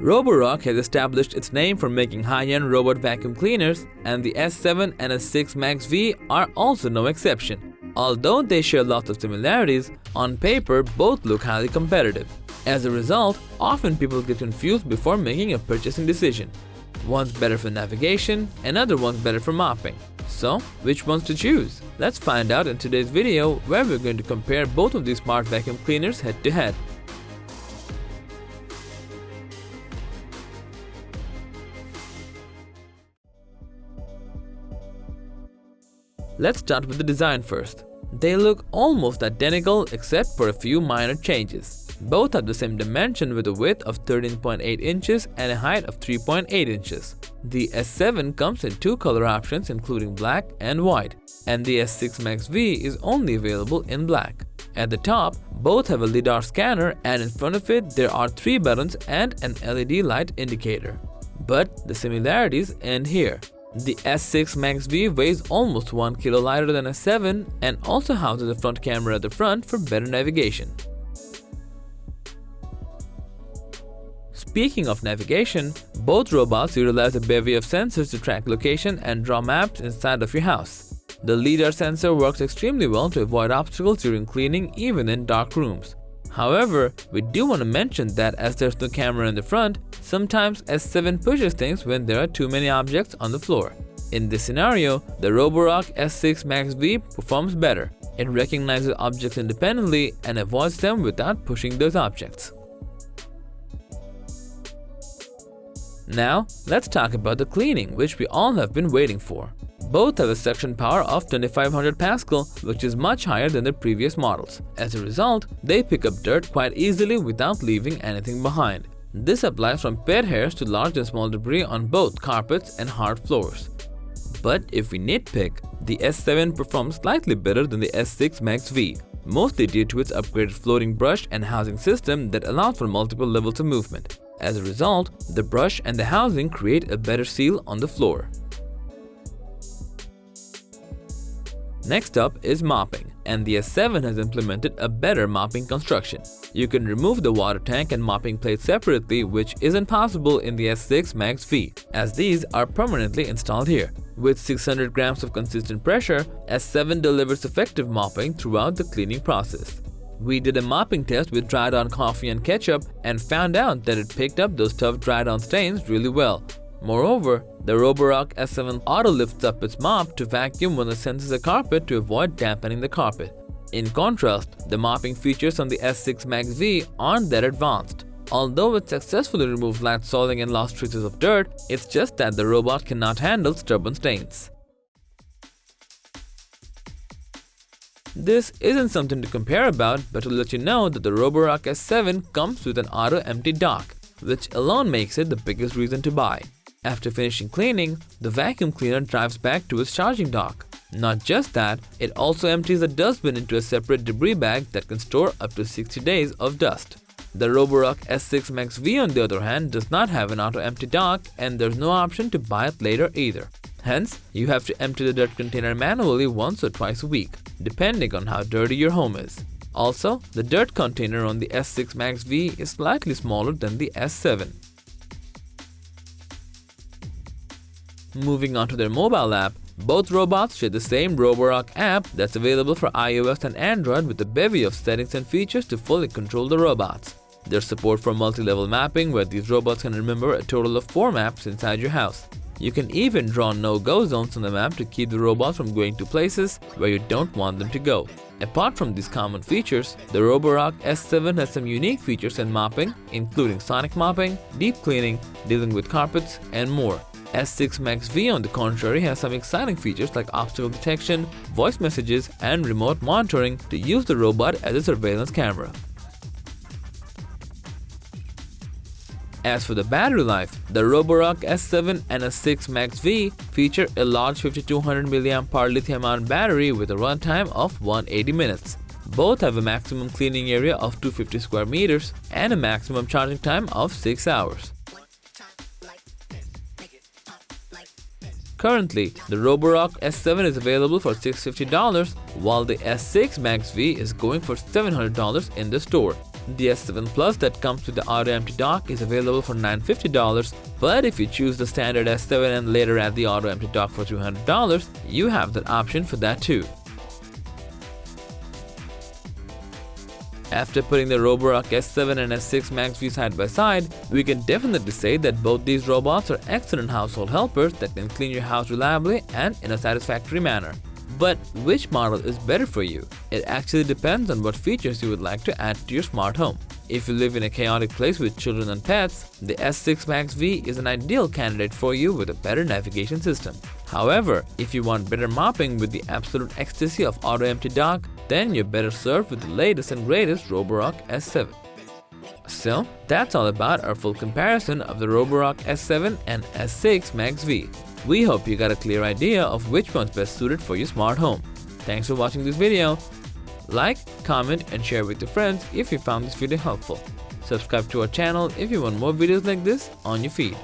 Roborock has established its name for making high-end robot vacuum cleaners, and the S7 and S6 MaxV are also no exception. Although they share lots of similarities, on paper both look highly competitive. As a result, often people get confused before making a purchasing decision. One's better for navigation, another one's better for mopping. So, which ones to choose? Let's find out in today's video, where we're going to compare both of these smart vacuum cleaners head to head. Let's start with the design first. They look almost identical except for a few minor changes. Both have the same dimension with a width of 13.8 inches and a height of 3.8 inches. The S7 comes in two color options including black and white, and the S6 MaxV is only available in black. At the top, both have a LiDAR scanner, and in front of it there are 3 buttons and an LED light indicator. But the similarities end here. The S6 MaxV weighs almost 1 kilo lighter than S7 and also houses a front camera at the front for better navigation. Speaking of navigation, both robots utilize a bevy of sensors to track location and draw maps inside of your house. The LiDAR sensor works extremely well to avoid obstacles during cleaning even in dark rooms. However, we do want to mention that as there's no camera in the front, sometimes S7 pushes things when there are too many objects on the floor. In this scenario, the Roborock S6 MaxV performs better. It recognizes objects independently and avoids them without pushing those objects. Now, let's talk about the cleaning, which we all have been waiting for. Both have a suction power of 2500 Pascal, which is much higher than the previous models. As a result, they pick up dirt quite easily without leaving anything behind. This applies from pet hairs to large and small debris on both carpets and hard floors. But if we nitpick, the S7 performs slightly better than the S6 MaxV, mostly due to its upgraded floating brush and housing system that allows for multiple levels of movement. As a result, the brush and the housing create a better seal on the floor. Next up is mopping, and the S7 has implemented a better mopping construction. You can remove the water tank and mopping plate separately, which isn't possible in the S6 MaxV, as these are permanently installed here. With 600 grams of consistent pressure, S7 delivers effective mopping throughout the cleaning process. We did a mopping test with dried-on coffee and ketchup and found out that it picked up those tough dried-on stains really well. Moreover, the Roborock S7 auto lifts up its mop to vacuum when it senses a carpet to avoid dampening the carpet. In contrast, the mopping features on the S6 MaxV aren't that advanced. Although it successfully removes light soiling and lost traces of dirt, it's just that the robot cannot handle stubborn stains. This isn't something to compare about, but to let you know that the Roborock S7 comes with an auto empty dock, which alone makes it the biggest reason to buy. After finishing cleaning, the vacuum cleaner drives back to its charging dock. Not just that, it also empties the dustbin into a separate debris bag that can store up to 60 days of dust. The Roborock S6 MaxV on the other hand does not have an auto empty dock, and there's no option to buy it later either. Hence, you have to empty the dirt container manually once or twice a week, depending on how dirty your home is. Also, the dirt container on the S6 MaxV is slightly smaller than the S7. Moving on to their mobile app, both robots share the same Roborock app that's available for iOS and Android with a bevy of settings and features to fully control the robots. There's support for multi-level mapping where these robots can remember a total of 4 maps inside your house. You can even draw no-go zones on the map to keep the robots from going to places where you don't want them to go. Apart from these common features, the Roborock S7 has some unique features in mopping, including sonic mopping, deep cleaning, dealing with carpets, and more. S6 MaxV on the contrary has some exciting features like obstacle detection, voice messages, and remote monitoring to use the robot as a surveillance camera. As for the battery life, the Roborock S7 and S6 MaxV feature a large 5200 mAh lithium-ion battery with a runtime of 180 minutes. Both have a maximum cleaning area of 250 square meters and a maximum charging time of 6 hours. Currently, the Roborock S7 is available for $650, while the S6 MaxV is going for $700 in the store. The S7 Plus that comes with the auto empty dock is available for $950, but if you choose the standard S7 and later add the auto empty dock for $200, you have that option for that too. After putting the Roborock S7 and S6 MaxV side by side, we can definitely say that both these robots are excellent household helpers that can clean your house reliably and in a satisfactory manner. But which model is better for you? It actually depends on what features you would like to add to your smart home. If you live in a chaotic place with children and pets, the S6 MaxV is an ideal candidate for you with a better navigation system. However, if you want better mopping with the absolute ecstasy of auto empty dock, then you're better served with the latest and greatest Roborock S7. So, that's all about our full comparison of the Roborock S7 and S6 MaxV. We hope you got a clear idea of which one's best suited for your smart home. Thanks for watching this video. Like, comment and share with your friends if you found this video helpful. Subscribe to our channel if you want more videos like this on your feed.